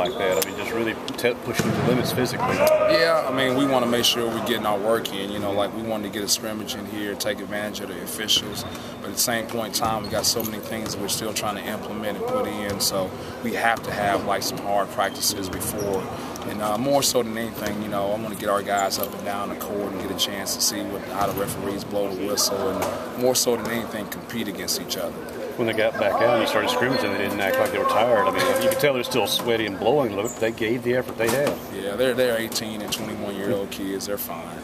like that? I mean, just really pushing the limits physically. Yeah, I mean, we want to make sure we're getting our work in. You know, like we wanted to get a scrimmage in here, take advantage of the officials. But at the same point in time, we got so many things that we're still trying to implement and put in. So we have to have like some hard practices before. And more so than anything, you know, I want to get our guys up and down the court and get a chance to see how the referees blow the whistle, and more so than anything, compete against each other. When they got back out and you started scrimmaging, they didn't act like they were tired. I mean, you could tell they're still sweaty and blowing a little bit. They gave the effort they had. Yeah, they're 18 and 21-year-old kids. They're fine.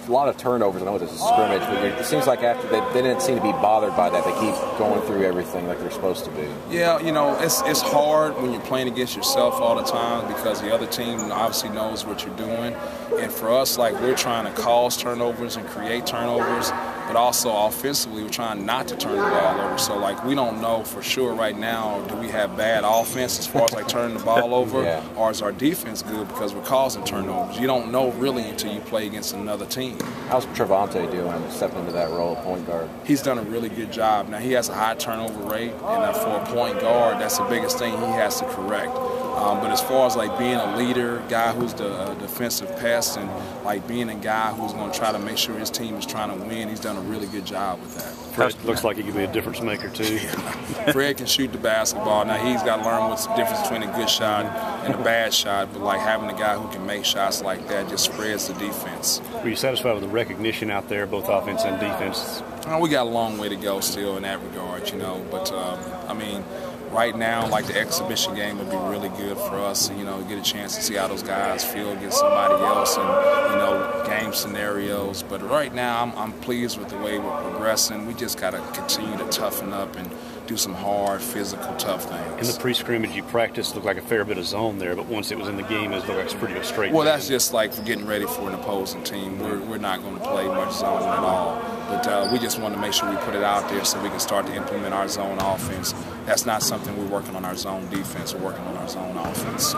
A lot of turnovers. I know this is a scrimmage, but it seems like after they didn't seem to be bothered by that. They keep going through everything like they're supposed to be. Yeah, you know, it's hard when you're playing against yourself all the time because the other team obviously knows what you're doing. And for us, like, we're trying to cause turnovers and create turnovers, but also offensively, we're trying not to turn the ball over. So, like, we don't know for sure right now, do we have bad offense as far as, like, turning the ball over, yeah, or is our defense good because we're causing turnovers? You don't know really until you play against another team. How's Trevante doing stepping into that role of point guard? He's done a really good job. Now, he has a high turnover rate, and for a point guard, that's the biggest thing he has to correct. But as far as like being a leader, guy who's the defensive pest, and like being a guy who's going to try to make sure his team is trying to win, he's done a really good job with that. Fred looks like he could be a difference maker too. Yeah. Fred can shoot the basketball. Now he's got to learn what's the difference between a good shot and a bad shot. But like having a guy who can make shots like that just spreads the defense. Were you satisfied with the recognition out there, both offense and defense? We got a long way to go still in that regard, you know. But I mean, right now, like the exhibition game would be really good for us, you know, get a chance to see how those guys feel against somebody else and, you know, game scenarios. But right now, I'm pleased with the way we're progressing. We just got to continue to toughen up and do some hard, physical, tough things. In the pre-scrimmage, you practiced, looked like a fair bit of zone there, but once it was in the game, it looked like it's pretty straight. Well, that's just like for getting ready for an opposing team. We're not going to play much zone at all. But we just want to make sure we put it out there so we can start to implement our zone offense. That's not something we're working on our zone defense. We're working on our zone offense.